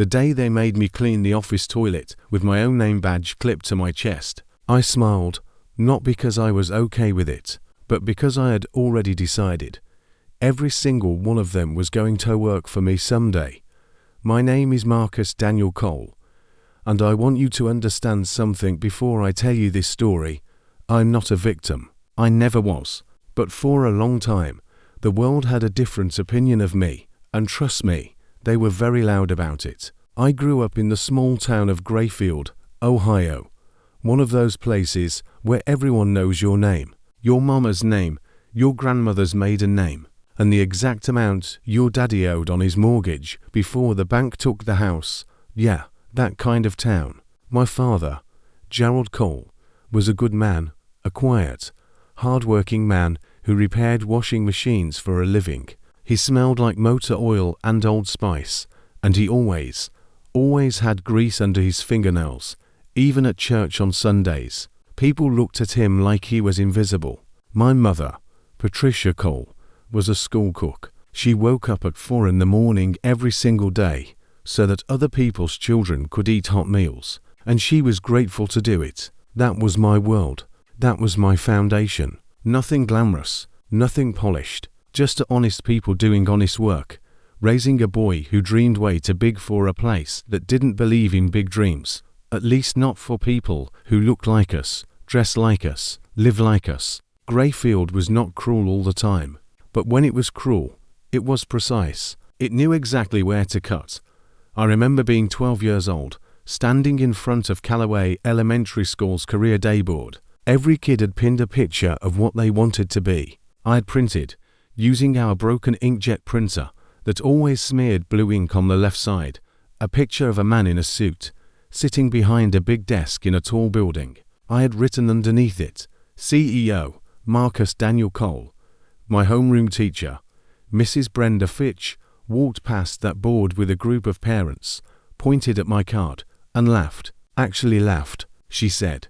The day they made me clean the office toilet with my own name badge clipped to my chest, I smiled, not because I was okay with it, but because I had already decided. Every single one of them was going to work for me someday. My name is Marcus Daniel Cole, and I want you to understand something before I tell you this story. I'm not a victim. I never was. But for a long time, the world had a different opinion of me, and trust me, they were very loud about it. I grew up in the small town of Grayfield, Ohio, one of those places where everyone knows your name, your mama's name, your grandmother's maiden name, and the exact amount your daddy owed on his mortgage before the bank took the house. Yeah, that kind of town. My father, Gerald Cole, was a good man, a quiet, hard-working man who repaired washing machines for a living. He smelled like motor oil and Old Spice, and he always had grease under his fingernails, even at church on Sundays. People looked at him like he was invisible. My mother, Patricia Cole, was a school cook. She woke up at 4 in the morning every single day so that other people's children could eat hot meals, and she was grateful to do it. That was my world. That was my foundation. Nothing glamorous, nothing polished, just honest people doing honest work, raising a boy who dreamed way too big for a place that didn't believe in big dreams, at least not for people who looked like us, dressed like us, lived like us. Grayfield was not cruel all the time, but when it was cruel, it was precise. It knew exactly where to cut. I remember being 12 years old, standing in front of Callaway Elementary School's career day board. Every kid had pinned a picture of what they wanted to be. I had printed, using our broken inkjet printer that always smeared blue ink on the left side, a picture of a man in a suit, sitting behind a big desk in a tall building. I had written underneath it, CEO, Marcus Daniel Cole. My homeroom teacher, Mrs. Brenda Fitch, walked past that board with a group of parents, pointed at my card, and laughed. Actually laughed, she said.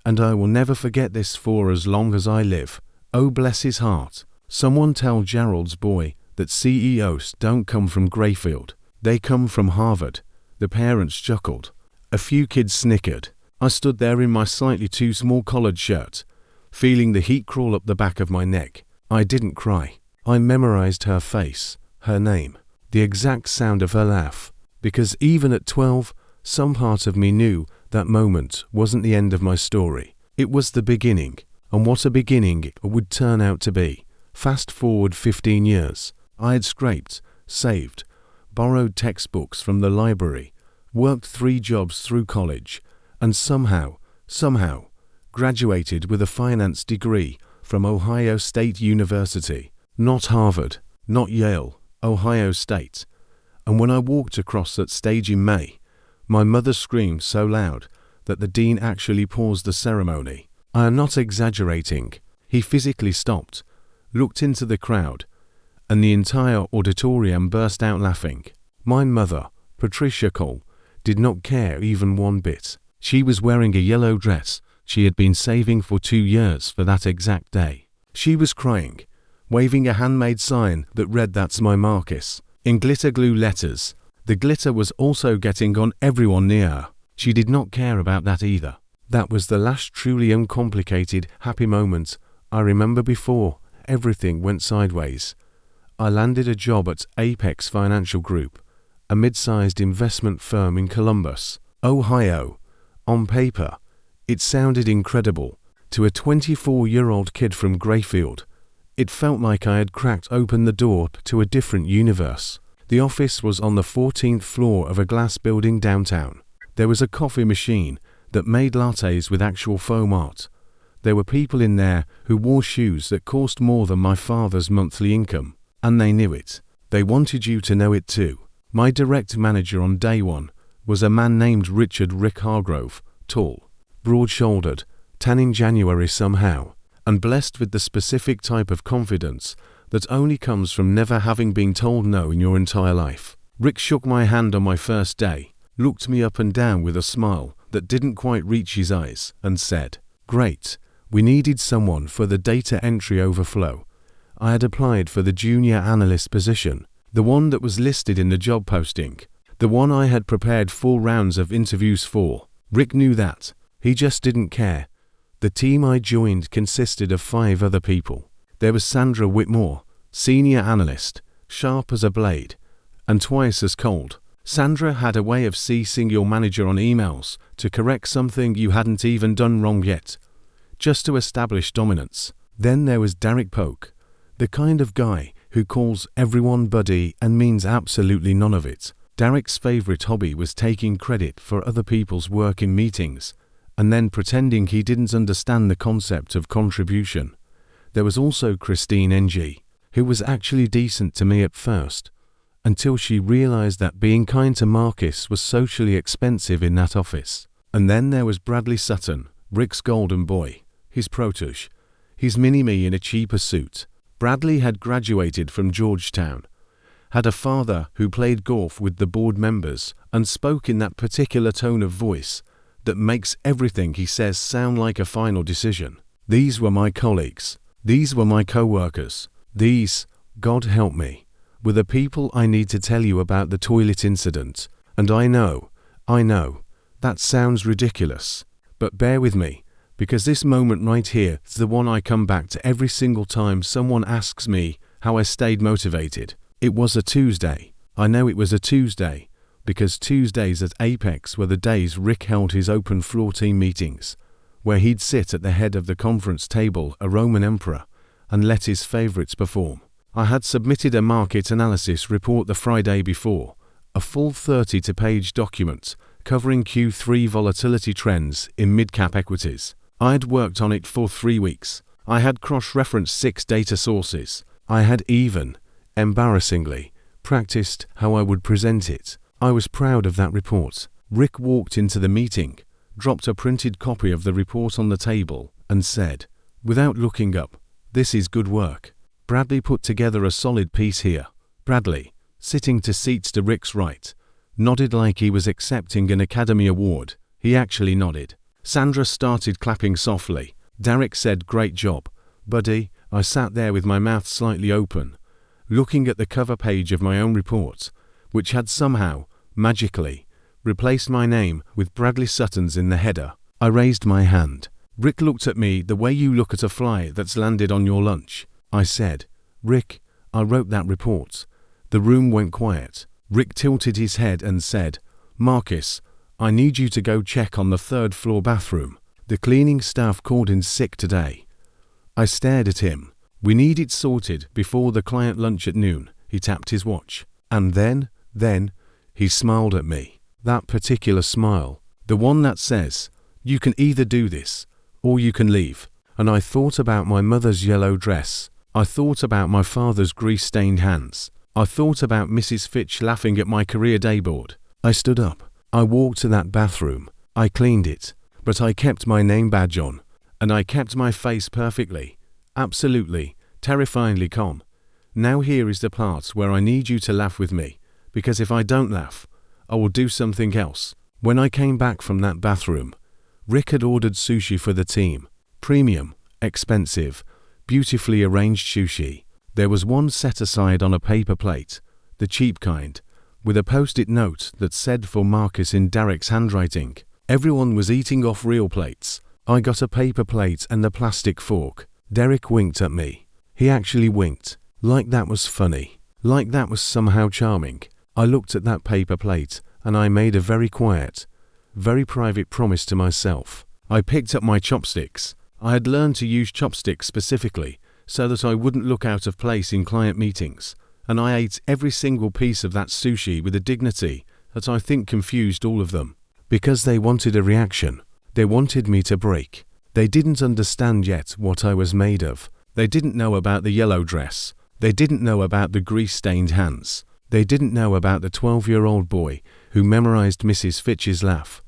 And I will never forget this for as long as I live. Oh, bless his heart. Someone tell Gerald's boy that CEOs don't come from Grayfield. They come from Harvard. The parents chuckled. A few kids snickered. I stood there in my slightly too small collared shirt, feeling the heat crawl up the back of my neck. I didn't cry. I memorized her face, her name, the exact sound of her laugh, because even at 12, some part of me knew that moment wasn't the end of my story. It was the beginning, and what a beginning it would turn out to be. Fast forward 15 years. I had scraped, saved, borrowed textbooks from the library, worked 3 jobs through college, and somehow, graduated with a finance degree from Ohio State University. Not Harvard, not Yale, Ohio State. And when I walked across that stage in May, my mother screamed so loud that the dean actually paused the ceremony. I am not exaggerating. He physically stopped, looked into the crowd, and the entire auditorium burst out laughing. My mother, Patricia Cole, did not care even one bit. She was wearing a yellow dress she had been saving for 2 years for that exact day. She was crying, waving a handmade sign that read "That's my Marcus" in glitter glue letters. The glitter was also getting on everyone near her. She did not care about that either. That was the last truly uncomplicated, happy moment I remember before everything went sideways. I landed a job at Apex Financial Group, a mid-sized investment firm in Columbus, Ohio. On paper, it sounded incredible. To a 24-year-old kid from Grayfield, it felt like I had cracked open the door to a different universe. The office was on the 14th floor of a glass building downtown. There was a coffee machine that made lattes with actual foam art. There were people in there who wore shoes that cost more than my father's monthly income, and they knew it. They wanted you to know it too. My direct manager on day one was a man named Richard Rick Hargrove, tall, broad-shouldered, tan in January somehow, and blessed with the specific type of confidence that only comes from never having been told no in your entire life. Rick shook my hand on my first day, looked me up and down with a smile that didn't quite reach his eyes, and said, "Great, we needed someone for the data entry overflow." I had applied for the junior analyst position, the one that was listed in the job posting, The one I had prepared 4 rounds of interviews for. Rick knew that. He just didn't care. The team I joined consisted of 5 other people. There was Sandra Whitmore, senior analyst, sharp as a blade, and twice as cold. Sandra had a way of CCing your manager on emails to correct something you hadn't even done wrong yet, just to establish dominance. Then there was Derek Polk, the kind of guy who calls everyone buddy and means absolutely none of it. Derek's favorite hobby was taking credit for other people's work in meetings, and then pretending he didn't understand the concept of contribution. There was also Christine NG, who was actually decent to me at first, until she realized that being kind to Marcus was socially expensive in that office. And then there was Bradley Sutton, Rick's golden boy, his protege, his mini-me in a cheaper suit. Bradley had graduated from Georgetown, had a father who played golf with the board members, and spoke in that particular tone of voice that makes everything he says sound like a final decision. These were my colleagues. These were my co-workers. These, God help me, were the people I need to tell you about the toilet incident. And I know, that sounds ridiculous. But bear with me, because this moment right here is the one I come back to every single time someone asks me how I stayed motivated. It was a Tuesday. I know it was a Tuesday, because Tuesdays at Apex were the days Rick held his open floor team meetings, where he'd sit at the head of the conference table, a Roman emperor, and let his favorites perform. I had submitted a market analysis report the Friday before, a full 32-page document covering Q3 volatility trends in mid-cap equities. I had worked on it for 3 weeks. I had cross-referenced 6 data sources. I had even, embarrassingly, practiced how I would present it. I was proud of that report. Rick walked into the meeting, dropped a printed copy of the report on the table, and said, without looking up, "This is good work. Bradley put together a solid piece here." Bradley, sitting 2 seats to Rick's right, nodded like he was accepting an Academy Award. He actually nodded. Sandra started clapping softly. Derek said, "Great job, buddy." I sat there with my mouth slightly open, looking at the cover page of my own report, which had somehow, magically, replaced my name with Bradley Sutton's in the header. I raised my hand. Rick looked at me the way you look at a fly that's landed on your lunch. I said, "Rick, I wrote that report." The room went quiet. Rick tilted his head and said, "Marcus, I need you to go check on the 3rd floor bathroom. The cleaning staff called in sick today." I stared at him. "We need it sorted before the client lunch at noon." He tapped his watch. And then, he smiled at me. That particular smile. The one that says, "You can either do this, or you can leave." And I thought about my mother's yellow dress. I thought about my father's grease-stained hands. I thought about Mrs. Fitch laughing at my career day board. I stood up. I walked to that bathroom. I cleaned it. But I kept my name badge on. And I kept my face perfectly, absolutely, terrifyingly calm. Now here is the part where I need you to laugh with me, because if I don't laugh, I will do something else. When I came back from that bathroom, Rick had ordered sushi for the team. Premium, expensive, beautifully arranged sushi. There was one set aside on a paper plate, the cheap kind, with a post-it note that said for Marcus in Derek's handwriting. Everyone was eating off real plates. I got a paper plate and a plastic fork. Derek winked at me. He actually winked. Like that was funny. Like that was somehow charming. I looked at that paper plate and I made a very quiet, very private promise to myself. I picked up my chopsticks. I had learned to use chopsticks specifically so that I wouldn't look out of place in client meetings, and I ate every single piece of that sushi with a dignity that I think confused all of them. Because they wanted a reaction. They wanted me to break. They didn't understand yet what I was made of. They didn't know about the yellow dress. They didn't know about the grease-stained hands. They didn't know about the 12-year-old boy who memorized Mrs. Fitch's laugh.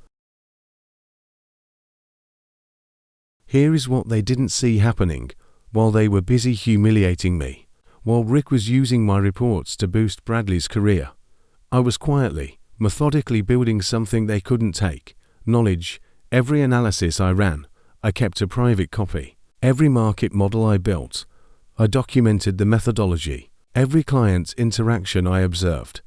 Here is what they didn't see happening while they were busy humiliating me. While Rick was using my reports to boost Bradley's career, I was quietly, methodically building something they couldn't take. Knowledge. Every analysis I ran, I kept a private copy. Every market model I built, I documented the methodology. Every client interaction I observed,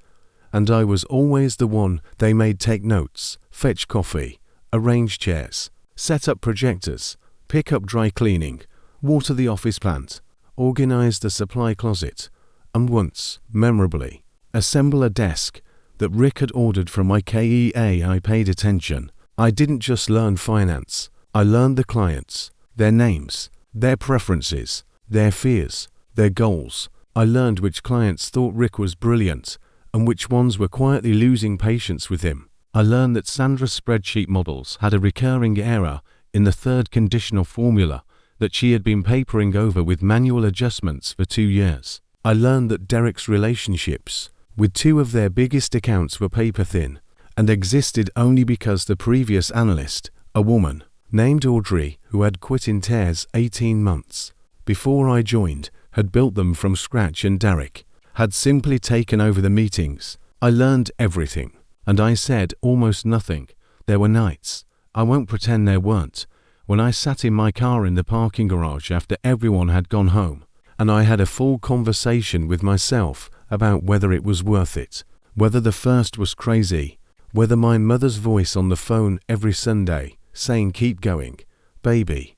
and I was always the one they made take notes, fetch coffee, arrange chairs, set up projectors, pick up dry cleaning, water the office plant, organize the supply closet, and once, memorably, assemble a desk that Rick had ordered from my KEA. I paid attention. I didn't just learn finance. I learned the clients, their names, their preferences, their fears, their goals. I learned which clients thought Rick was brilliant and which ones were quietly losing patience with him. I learned that Sandra's spreadsheet models had a recurring error in the third conditional formula that she had been papering over with manual adjustments for 2 years. I learned that Derek's relationships with 2 of their biggest accounts were paper thin and existed only because the previous analyst, a woman named Audrey, who had quit in tears 18 months before I joined, had built them from scratch, and Derek had simply taken over the meetings. I learned everything, and I said almost nothing. There were nights, I won't pretend there weren't, when I sat in my car in the parking garage after everyone had gone home, and I had a full conversation with myself about whether it was worth it, whether the first was crazy, whether my mother's voice on the phone every Sunday saying keep going, baby,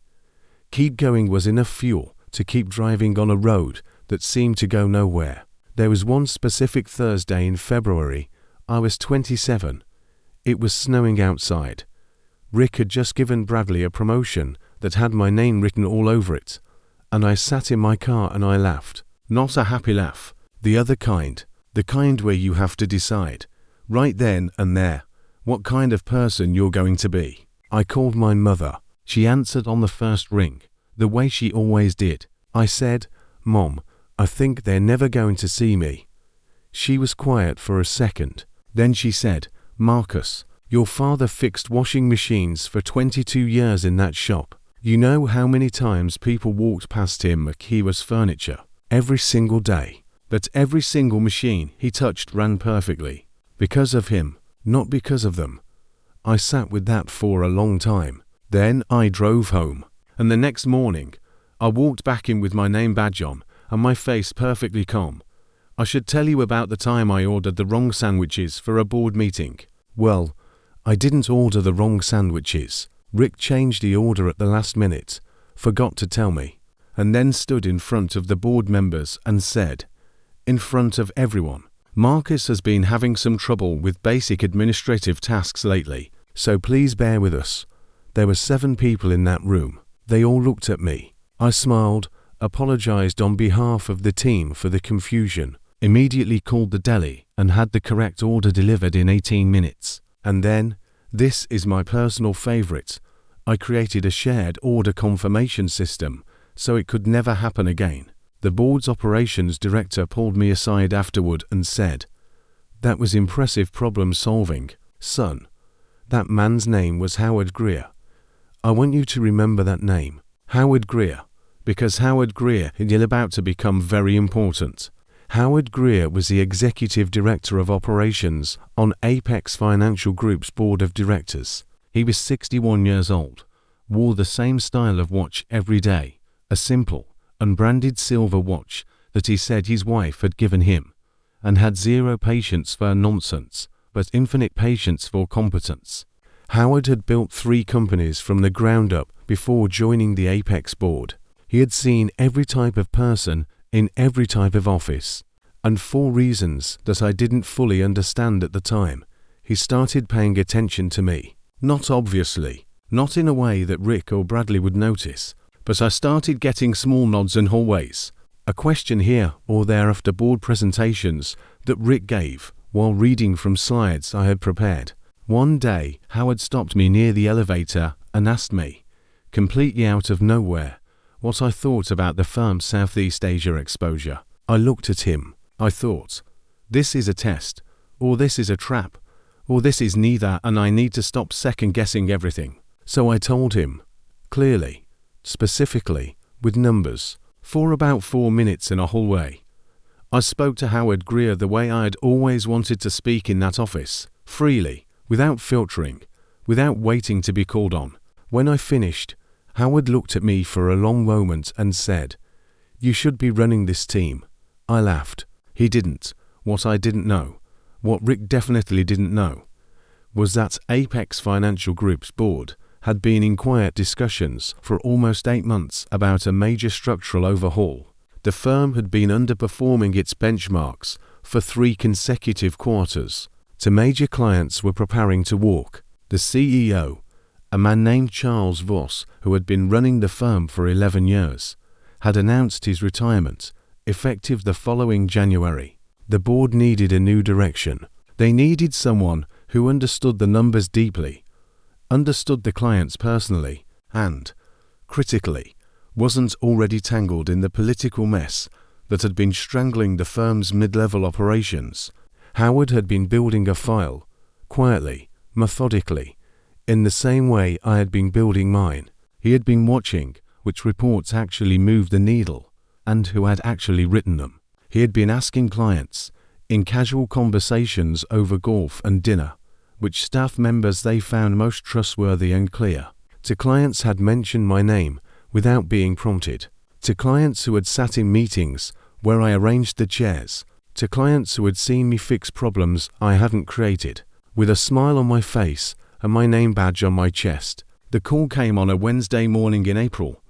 keep going was enough fuel to keep driving on a road that seemed to go nowhere. There was one specific Thursday in February. I was 27. It was snowing outside. Rick had just given Bradley a promotion that had my name written all over it, and I sat in my car and I laughed. Not a happy laugh, the other kind, the kind where you have to decide, right then and there, what kind of person you're going to be. I called my mother. She answered on the first ring, the way she always did. I said, Mom, I think they're never going to see me. She was quiet for a second. Then she said, Marcus, your father fixed washing machines for 22 years in that shop. You know how many times people walked past him like he was furniture? Every single day. But every single machine he touched ran perfectly. Because of him, not because of them. I sat with that for a long time. Then I drove home, and the next morning I walked back in with my name badge on and my face perfectly calm. I should tell you about the time I ordered the wrong sandwiches for a board meeting. Well, I didn't order the wrong sandwiches. Rick changed the order at the last minute, forgot to tell me, and then stood in front of the board members and said, in front of everyone, Marcus has been having some trouble with basic administrative tasks lately, so please bear with us. There were 7 people in that room. They all looked at me. I smiled, apologized on behalf of the team for the confusion, immediately called the deli and had the correct order delivered in 18 minutes. And then, this is my personal favorite, I created a shared order confirmation system so it could never happen again. The board's operations director pulled me aside afterward and said, That was impressive problem solving, son. That man's name was Howard Greer. I want you to remember that name, Howard Greer, because Howard Greer is about to become very important. Howard Greer was the executive director of operations on Apex Financial Group's board of directors. He was 61 years old, wore the same style of watch every day, a simple, unbranded silver watch that he said his wife had given him, and had zero patience for nonsense, but infinite patience for competence. Howard had built 3 companies from the ground up before joining the Apex board. He had seen every type of person in every type of office, and for reasons that I didn't fully understand at the time, he started paying attention to me. Not obviously, not in a way that Rick or Bradley would notice, but I started getting small nods in hallways, a question here or there after board presentations that Rick gave while reading from slides I had prepared. One day, Howard stopped me near the elevator and asked me, completely out of nowhere, what I thought about the firm's Southeast Asia exposure. I looked at him. I thought, this is a test, or this is a trap, or this is neither, and I need to stop second-guessing everything. So I told him, clearly, specifically, with numbers, for about 4 minutes in a hallway. I spoke to Howard Greer the way I had always wanted to speak in that office, freely, without filtering, without waiting to be called on. When I finished, Howard looked at me for a long moment and said, "You should be running this team." I laughed. He didn't. What I didn't know What Rick definitely didn't know was that Apex Financial Group's board had been in quiet discussions for almost 8 months about a major structural overhaul. The firm had been underperforming its benchmarks for 3 consecutive quarters. Two major clients were preparing to walk. The CEO, a man named Charles Voss, who had been running the firm for 11 years, had announced his retirement, effective the following January. The board needed a new direction. They needed someone who understood the numbers deeply, understood the clients personally, and, critically, wasn't already tangled in the political mess that had been strangling the firm's mid-level operations. Howard had been building a file, quietly, methodically, in the same way I had been building mine. He had been watching which reports actually moved the needle, and who had actually written them. He had been asking clients, in casual conversations over golf and dinner, which staff members they found most trustworthy and clear. To clients had mentioned my name without being prompted. To clients who had sat in meetings where I arranged the chairs. To clients who had seen me fix problems I hadn't created. With a smile on my face and my name badge on my chest. The call came on a Wednesday morning in April.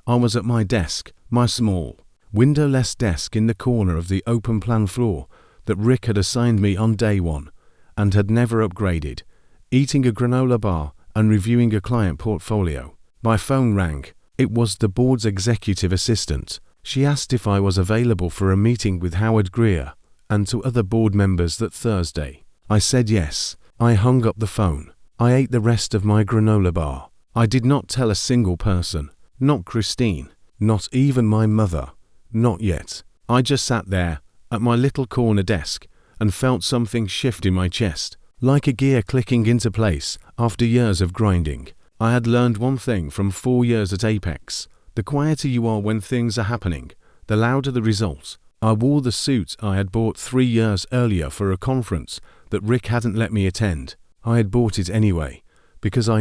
I was at my desk, my small, windowless desk in the corner of the open plan floor that Rick had assigned me on day one and had never upgraded, eating a granola bar and reviewing a client portfolio. My phone rang. It was the board's executive assistant. She asked if I was available for a meeting with Howard Greer and to other board members that Thursday. I said yes. I hung up the phone. I ate the rest of my granola bar. I did not tell a single person. Not Christine. Not even my mother. Not yet. I just sat there at my little corner desk and felt something shift in my chest, like a gear clicking into place after years of grinding. I had learned one thing from 4 years at Apex. The quieter you are when things are happening, the louder the results. I wore the suit I had bought 3 years earlier for a conference that Rick hadn't let me attend. I had bought it anyway, because I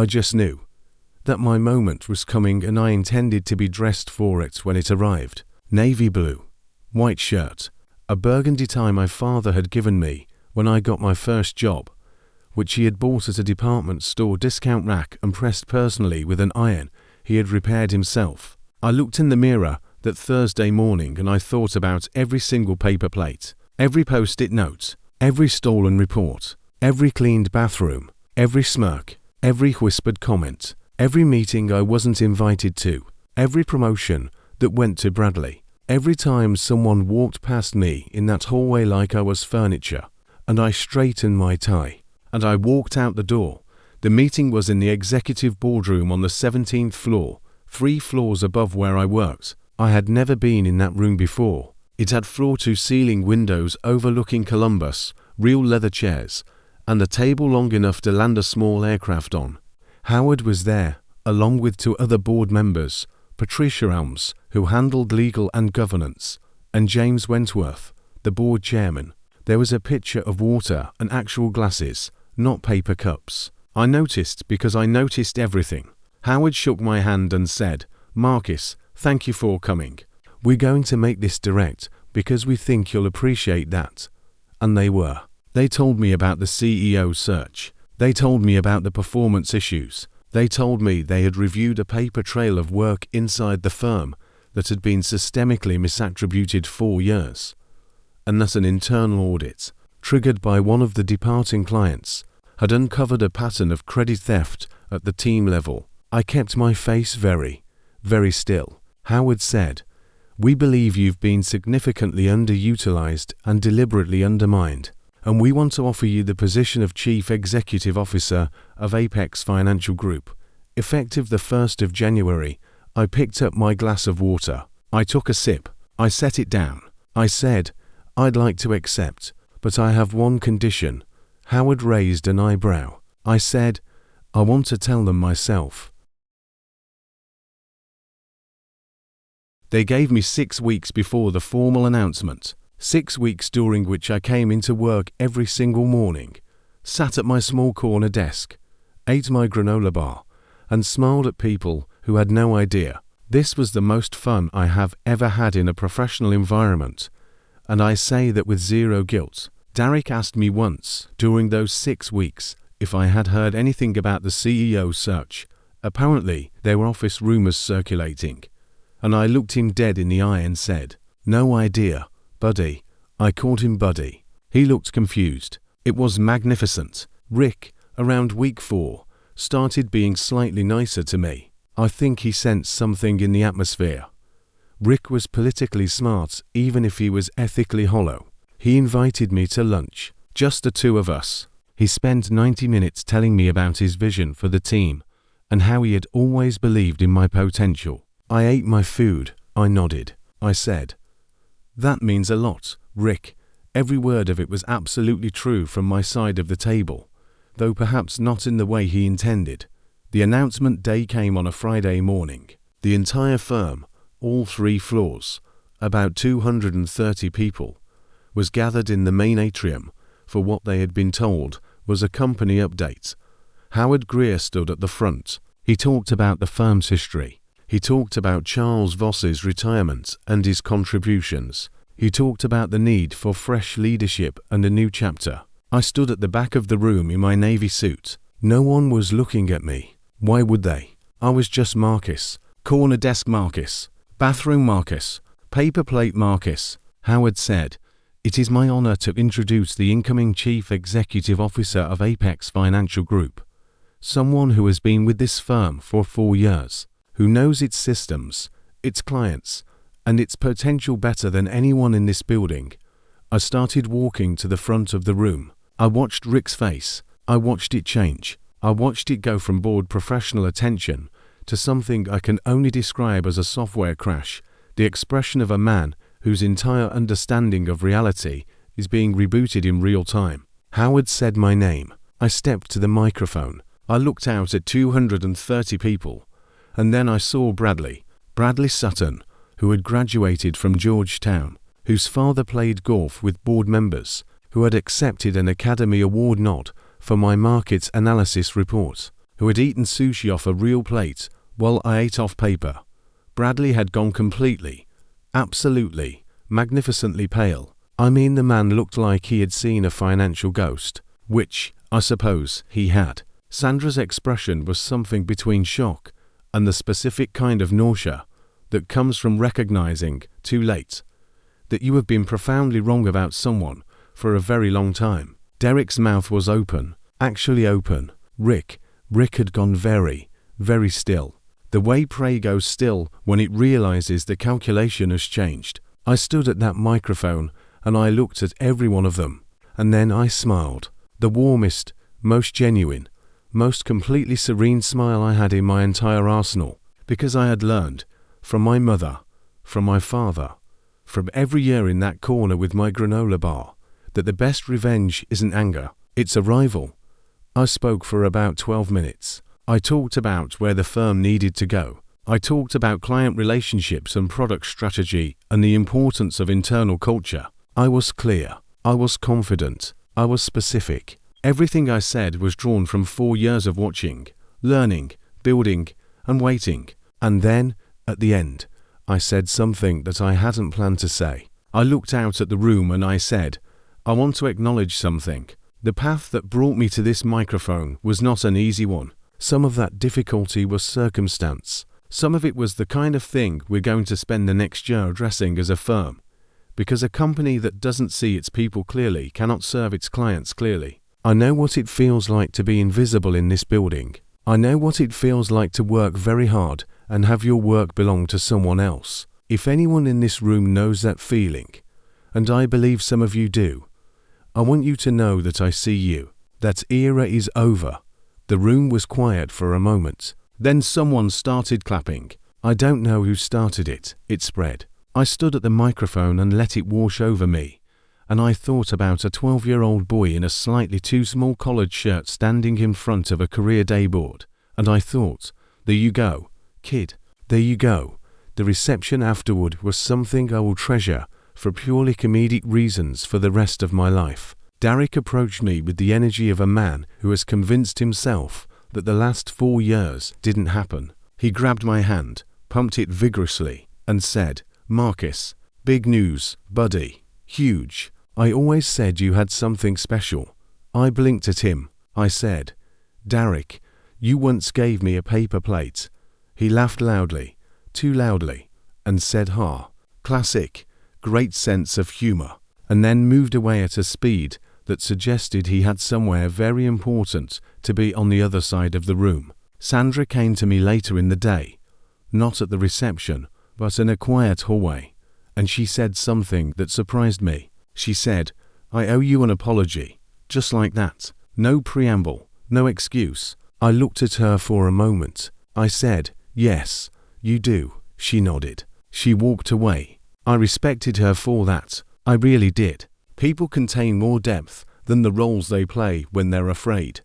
just knew, that my moment was coming and I intended to be dressed for it when it arrived. Navy blue, white shirt, a burgundy tie my father had given me when I got my first job, which he had bought at a department store discount rack and pressed personally with an iron he had repaired himself. I looked in the mirror that Thursday morning and I thought about every single paper plate, every post-it note, every stolen report, every cleaned bathroom, every smirk, every whispered comment, every meeting I wasn't invited to, every promotion that went to Bradley, every time someone walked past me in that hallway like I was furniture, and I straightened my tie, and I walked out the door. The meeting was in the executive boardroom on the 17th floor, 3 floors above where I worked. I had never been in that room before. It had floor-to-ceiling windows overlooking Columbus, real leather chairs, and a table long enough to land a small aircraft on. Howard was there, along with 2 other board members, Patricia Elms, who handled legal and governance, and James Wentworth, the board chairman. There was a pitcher of water and actual glasses, not paper cups. I noticed because I noticed everything. Howard shook my hand and said, "Marcus, thank you for coming. We're going to make this direct because we think you'll appreciate that." And they were. They told me about the CEO search. They told me about the performance issues. They told me they had reviewed a paper trail of work inside the firm that had been systemically misattributed 4 years, and that an internal audit, triggered by one of the departing clients, had uncovered a pattern of credit theft at the team level. I kept my face very, very still. Howard said, "We believe you've been significantly underutilized and deliberately undermined, and we want to offer you the position of Chief Executive Officer of Apex Financial Group. Effective the 1st of January, I picked up my glass of water. I took a sip. I set it down. I said, I'd like to accept, but I have one condition." Howard raised an eyebrow. I said, "I want to tell them myself." They gave me 6 weeks before the formal announcement. 6 weeks during which I came into work every single morning, sat at my small corner desk, ate my granola bar, and smiled at people who had no idea. This was the most fun I have ever had in a professional environment, and I say that with zero guilt. Derek asked me once, during those 6 weeks, if I had heard anything about the CEO search. Apparently, there were office rumors circulating. And I looked him dead in the eye and said, "No idea, buddy." I called him buddy. He looked confused. It was magnificent. Rick, around week 4, started being slightly nicer to me. I think he sensed something in the atmosphere. Rick was politically smart, even if he was ethically hollow. He invited me to lunch, just the two of us. He spent 90 minutes telling me about his vision for the team and how he had always believed in my potential. I ate my food. I nodded. I said, "That means a lot, Rick." Every word of it was absolutely true from my side of the table, though perhaps not in the way he intended. The announcement day came on a Friday morning. The entire firm, all 3 floors, about 230 people, was gathered in the main atrium for what they had been told was a company update. Howard Greer stood at the front. He talked about the firm's history. He talked about Charles Voss's retirement and his contributions. He talked about the need for fresh leadership and a new chapter. I stood at the back of the room in my navy suit. No one was looking at me. Why would they? I was just Marcus. Corner desk Marcus. Bathroom Marcus. Paper plate Marcus. Howard said, "It is my honor to introduce the incoming Chief Executive Officer of Apex Financial Group. Someone who has been with this firm for 4 years, who knows its systems, its clients, and its potential better than anyone in this building." I started walking to the front of the room. I watched Rick's face. I watched it change. I watched it go from bored professional attention to something I can only describe as a software crash, the expression of a man whose entire understanding of reality is being rebooted in real time. Howard said my name. I stepped to the microphone. I looked out at 230 people, and then I saw Bradley Sutton, who had graduated from Georgetown, whose father played golf with board members, who had accepted an Academy Award nod for my market analysis report, who had eaten sushi off a real plate while I ate off paper. Bradley had gone completely, absolutely, magnificently pale. I mean, the man looked like he had seen a financial ghost, which, I suppose, he had. Sandra's expression was something between shock and the specific kind of nausea that comes from recognizing, too late, that you have been profoundly wrong about someone for a very long time. Derek's mouth was open, actually open. Rick had gone very, very still. The way prey goes still when it realizes the calculation has changed. I stood at that microphone and I looked at every one of them, and then I smiled. The warmest, most genuine, most completely serene smile I had in my entire arsenal, because I had learned from my mother, from my father, from every year in that corner with my granola bar, that the best revenge isn't anger, it's arrival. I spoke for about 12 minutes. I talked about where the firm needed to go. I talked about client relationships and product strategy and the importance of internal culture. I was clear. I was confident. I was specific. Everything I said was drawn from 4 years of watching, learning, building, and waiting. And then, at the end, I said something that I hadn't planned to say. I looked out at the room and I said, "I want to acknowledge something. The path that brought me to this microphone was not an easy one. Some of that difficulty was circumstance. Some of it was the kind of thing we're going to spend the next year addressing as a firm, because a company that doesn't see its people clearly cannot serve its clients clearly. I know what it feels like to be invisible in this building. I know what it feels like to work very hard and have your work belong to someone else. If anyone in this room knows that feeling, and I believe some of you do, I want you to know that I see you. That era is over." The room was quiet for a moment. Then someone started clapping. I don't know who started it. It spread. I stood at the microphone and let it wash over me, and I thought about a 12-year-old boy in a slightly too small collared shirt standing in front of a career day board, and I thought, "There you go, kid, there you go." The reception afterward was something I will treasure for purely comedic reasons for the rest of my life. Derek approached me with the energy of a man who has convinced himself that the last 4 years didn't happen. He grabbed my hand, pumped it vigorously, and said, "Marcus, big news, buddy. Huge. I always said you had something special. I blinked at him. I said, Derek, you once gave me a paper plate. He laughed loudly, too loudly, and said, ha, classic, great sense of humor, and then moved away at a speed that suggested he had somewhere very important to be on the other side of the room. Sandra came to me later in the day, not at the reception, but in a quiet hallway, and she said something that surprised me. She said, I owe you an apology, just like that. No preamble, no excuse. I looked at her for a moment. I said, yes, you do. She nodded. She walked away. I respected her for that. I really did. People contain more depth than the roles they play when they're afraid.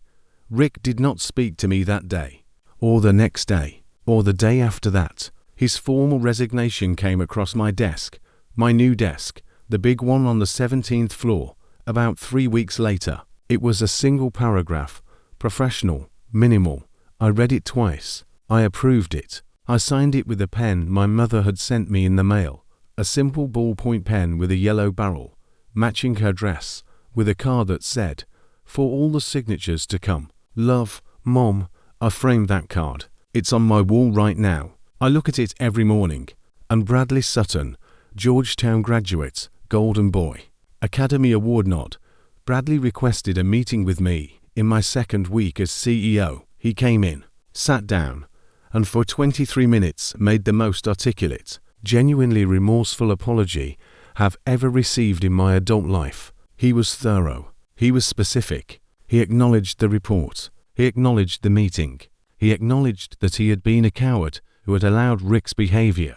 Rick did not speak to me that day, or the next day, or the day after that. His formal resignation came across my desk, my new desk, the big one on the 17th floor, about 3 weeks later. It was a single paragraph, professional, minimal. I read it twice. I approved it. I signed it with a pen my mother had sent me in the mail, a simple ballpoint pen with a yellow barrel, matching her dress, with a card that said, for all the signatures to come. Love, Mom. I framed that card. It's on my wall right now. I look at it every morning. And Bradley Sutton, Georgetown graduate, Golden Boy, Academy Award nod. Bradley requested a meeting with me in my second week as CEO. He came in, sat down, and for 23 minutes made the most articulate, genuinely remorseful apology I've ever received in my adult life. He was thorough. He was specific. He acknowledged the report. He acknowledged the meeting. He acknowledged that he had been a coward who had allowed Rick's behavior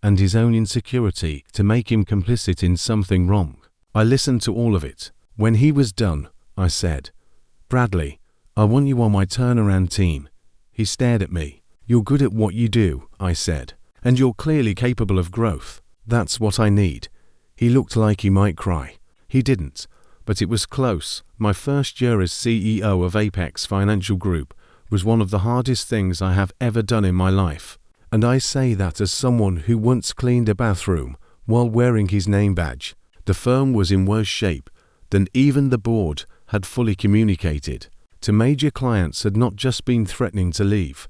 and his own insecurity to make him complicit in something wrong. I listened to all of it. When he was done, I said, Bradley, I want you on my turnaround team. He stared at me. You're good at what you do, I said, and you're clearly capable of growth. That's what I need. He looked like he might cry. He didn't, but it was close. My first year as CEO of Apex Financial Group was one of the hardest things I have ever done in my life. And I say that as someone who once cleaned a bathroom while wearing his name badge. The firm was in worse shape than even the board had fully communicated. To major clients had not just been threatening to leave.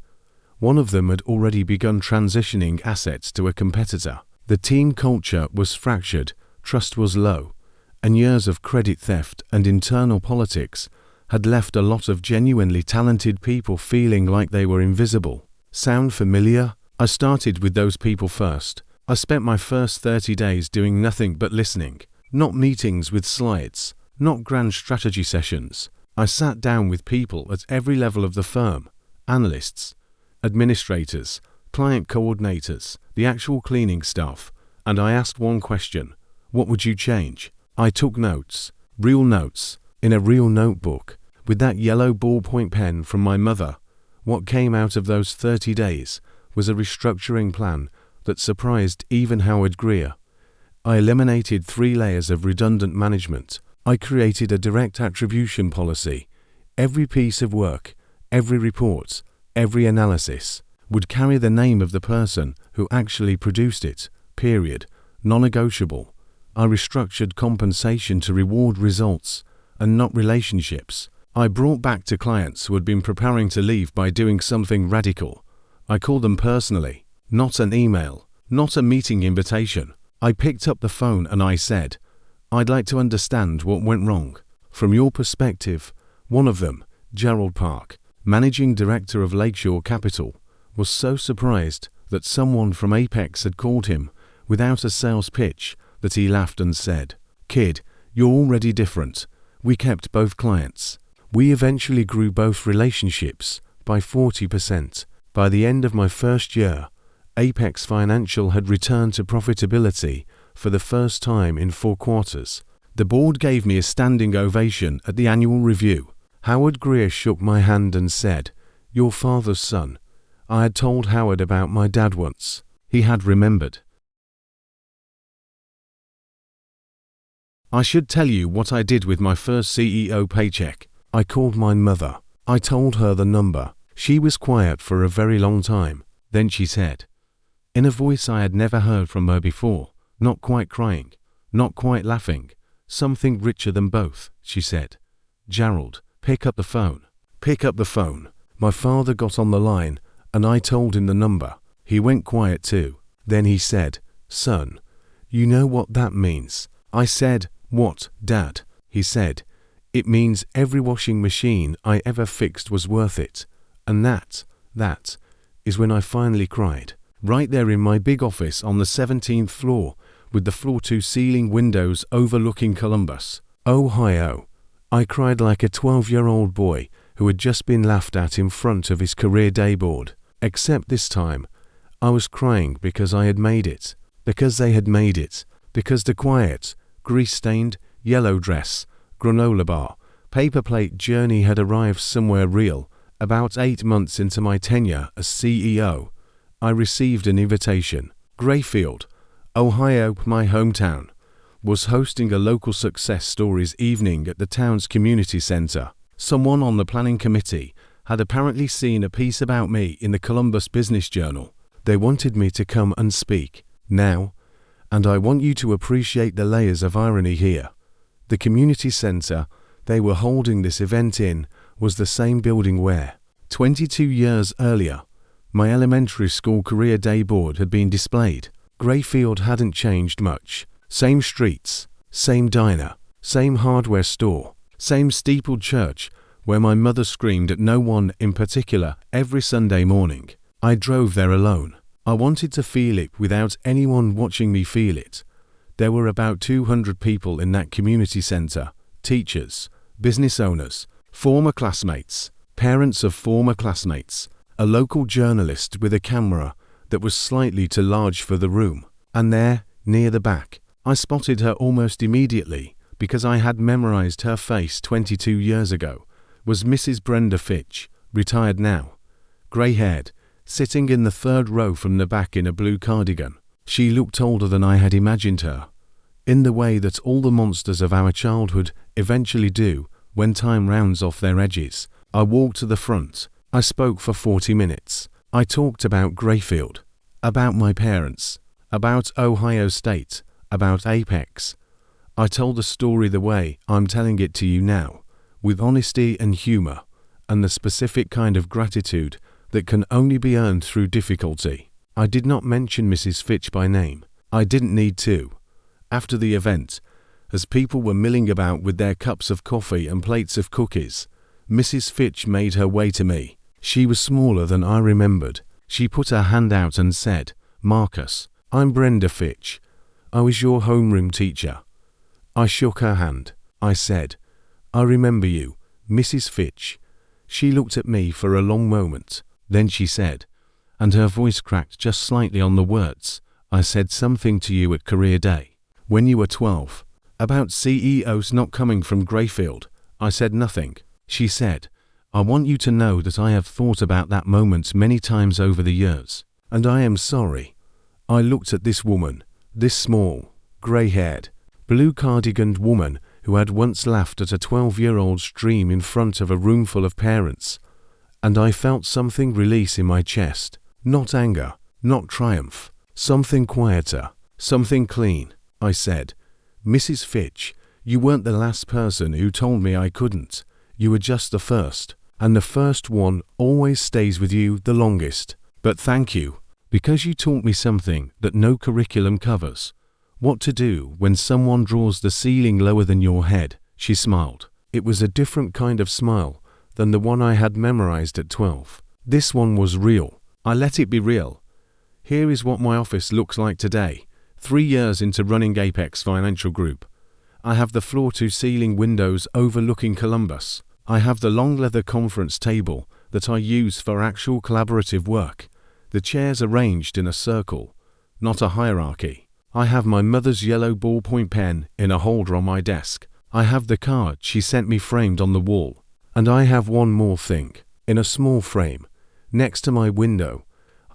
One of them had already begun transitioning assets to a competitor. The team culture was fractured, trust was low, and years of credit theft and internal politics had left a lot of genuinely talented people feeling like they were invisible. Sound familiar? I started with those people first. I spent my first 30 days doing nothing but listening. Not meetings with slides, not grand strategy sessions. I sat down with people at every level of the firm, analysts, administrators, client coordinators, the actual cleaning staff, and I asked one question: what would you change? I took notes, real notes, in a real notebook, with that yellow ballpoint pen from my mother. What came out of those 30 days was a restructuring plan that surprised even Howard Greer. I eliminated 3 layers of redundant management. I created a direct attribution policy. Every piece of work, every report, every analysis would carry the name of the person who actually produced it, period, non-negotiable. I restructured compensation to reward results and not relationships. I brought back to clients who had been preparing to leave by doing something radical. I called them personally, not an email, not a meeting invitation. I picked up the phone and I said, I'd like to understand what went wrong. From your perspective. One of them, Gerald Park, managing director of Lakeshore Capital, was so surprised that someone from Apex had called him without a sales pitch that he laughed and said, Kid, you're already different. We kept both clients. We eventually grew both relationships by 40%. By the end of my first year, Apex Financial had returned to profitability for the first time in 4 quarters. The board gave me a standing ovation at the annual review. Howard Greer shook my hand and said, Your father's son. I had told Howard about my dad once. He had remembered. I should tell you what I did with my first CEO paycheck. I called my mother. I told her the number. She was quiet for a very long time. Then she said, in a voice I had never heard from her before, not quite crying, not quite laughing, Something richer than both, she said. Gerald, pick up the phone. Pick up the phone. My father got on the line, and I told him the number. He went quiet too. Then he said, "Son, you know what that means?" I said, "What, Dad?" He said, "It means every washing machine I ever fixed was worth it." And that is when I finally cried. Right there in my big office on the 17th floor, with the floor-to-ceiling windows overlooking Columbus, Ohio. I cried like a 12-year-old boy who had just been laughed at in front of his career day board. Except this time, I was crying because I had made it. Because they had made it. Because the quiet, grease-stained, yellow dress, granola bar, paper plate journey had arrived somewhere real. About 8 months into my tenure as CEO, I received an invitation. Grayfield, Ohio, my hometown, was hosting a local success stories evening at the town's community center. Someone on the planning committee had apparently seen a piece about me in the Columbus Business Journal. They wanted me to come and speak. Now, and I want you to appreciate the layers of irony here. The community center they were holding this event in was the same building where, 22 years earlier, my elementary school career day board had been displayed. Grayfield hadn't changed much. Same streets, same diner, same hardware store, same steepled church where my mother screamed at no one in particular every Sunday morning. I drove there alone. I wanted to feel it without anyone watching me feel it. There were about 200 people in that community center, teachers, business owners, former classmates, parents of former classmates, a local journalist with a camera that was slightly too large for the room. And there, near the back, I spotted her almost immediately because I had memorized her face 22 years ago, was Mrs. Brenda Fitch, retired now, grey-haired, sitting in the third row from the back in a blue cardigan. She looked older than I had imagined her, in the way that all the monsters of our childhood eventually do when time rounds off their edges. I walked to the front. I spoke for 40 minutes. I talked about Grayfield, about my parents, about Ohio State, about Apex. I told the story the way I'm telling it to you now, with honesty and humor, and the specific kind of gratitude that can only be earned through difficulty. I did not mention Mrs. Fitch by name. I didn't need to. After the event, as people were milling about with their cups of coffee and plates of cookies, Mrs. Fitch made her way to me. She was smaller than I remembered. She put her hand out and said, "Marcus, I'm Brenda Fitch. I was your homeroom teacher." I shook her hand. I said, "I remember you, Mrs. Fitch." She looked at me for a long moment. Then she said, and her voice cracked just slightly on the words, "I said something to you at Career Day, when you were 12, about CEOs not coming from Grayfield." I said nothing. She said, "I want you to know that I have thought about that moment many times over the years, and I am sorry." I looked at this woman, this small, grey-haired, blue cardiganed woman who had once laughed at a 12-year-old's dream in front of a room full of parents, and I felt something release in my chest. Not anger, not triumph, something quieter, something clean. I said, "Mrs. Fitch, you weren't the last person who told me I couldn't. You were just the first, and the first one always stays with you the longest. But thank you, because you taught me something that no curriculum covers. What to do when someone draws the ceiling lower than your head." She smiled. It was a different kind of smile than the one I had memorized at 12. This one was real. I let it be real. Here is what my office looks like today, 3 years into running Apex Financial Group. I have the floor-to-ceiling windows overlooking Columbus. I have the long leather conference table that I use for actual collaborative work. The chairs arranged in a circle, not a hierarchy. I have my mother's yellow ballpoint pen in a holder on my desk. I have the card she sent me framed on the wall. And I have one more thing. In a small frame, next to my window,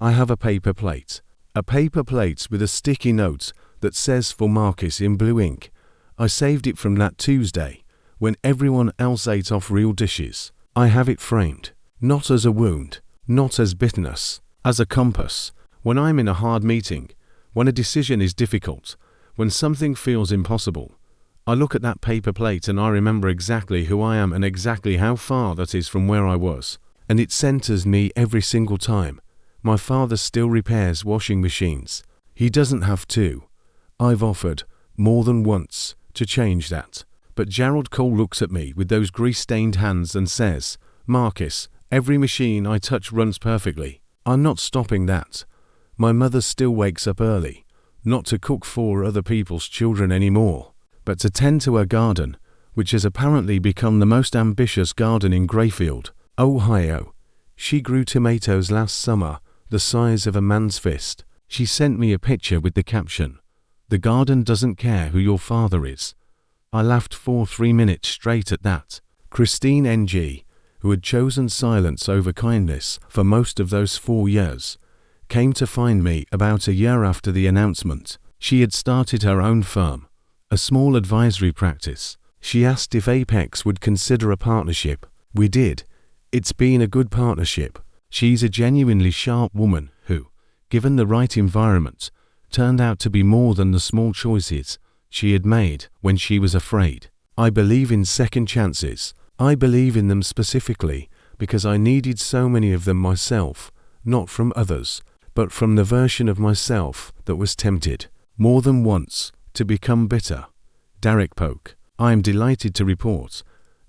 I have a paper plate. A paper plate with a sticky note that says for Marcus in blue ink. I saved it from that Tuesday, when everyone else ate off real dishes. I have it framed, not as a wound, not as bitterness, as a compass. When I'm in a hard meeting, when a decision is difficult, when something feels impossible, I look at that paper plate and I remember exactly who I am and exactly how far that is from where I was. And it centers me every single time. My father still repairs washing machines. He doesn't have to. I've offered, more than once, to change that. But Gerald Cole looks at me with those grease-stained hands and says, "Marcus, every machine I touch runs perfectly. I'm not stopping that. My mother still wakes up early, not to cook for other people's children anymore, but to tend to her garden, which has apparently become the most ambitious garden in Grayfield, Ohio. She grew tomatoes last summer, the size of a man's fist. She sent me a picture with the caption, 'The garden doesn't care who your father is.'" I laughed for 3 minutes straight at that. Christine NG, who had chosen silence over kindness for most of those 4 years, came to find me about a year after the announcement. She had started her own firm, a small advisory practice. She asked if Apex would consider a partnership. We did. It's been a good partnership. She's a genuinely sharp woman who, given the right environment, turned out to be more than the small choices she had made when she was afraid. I believe in second chances. I believe in them specifically because I needed so many of them myself, not from others, but from the version of myself that was tempted, more than once, to become bitter. Derek Polk, I am delighted to report,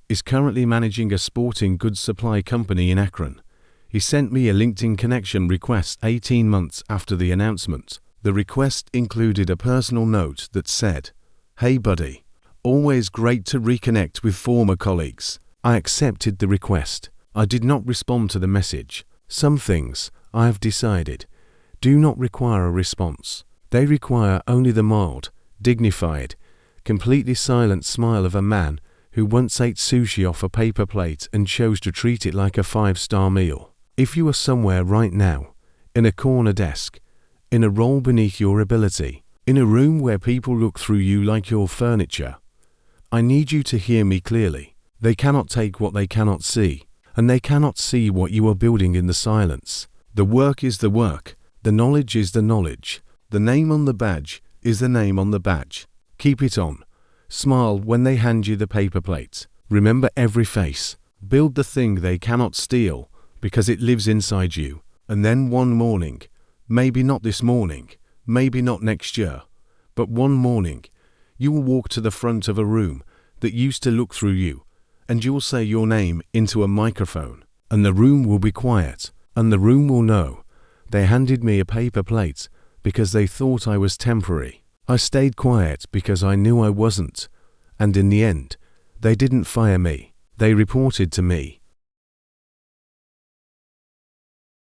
is currently managing a sporting goods supply company in Akron. He sent me a LinkedIn connection request 18 months after the announcement. The request included a personal note that said, "Hey buddy, always great to reconnect with former colleagues." I accepted the request. I did not respond to the message. Some things, I have decided, do not require a response. They require only the mild, dignified, completely silent smile of a man who once ate sushi off a paper plate and chose to treat it like a 5-star meal. If you are somewhere right now, in a corner desk, in a role beneath your ability, in a room where people look through you like you're furniture, I need you to hear me clearly. They cannot take what they cannot see, and they cannot see what you are building in the silence. The work is the work. The knowledge is the knowledge. The name on the badge is the name on the badge. Keep it on. Smile when they hand you the paper plate. Remember every face. Build the thing they cannot steal because it lives inside you. And then one morning, maybe not this morning, maybe not next year, but one morning, you will walk to the front of a room that used to look through you, and you will say your name into a microphone, and the room will be quiet, and the room will know they handed me a paper plate because they thought I was temporary. I stayed quiet because I knew I wasn't, and in the end, they didn't fire me. They reported to me.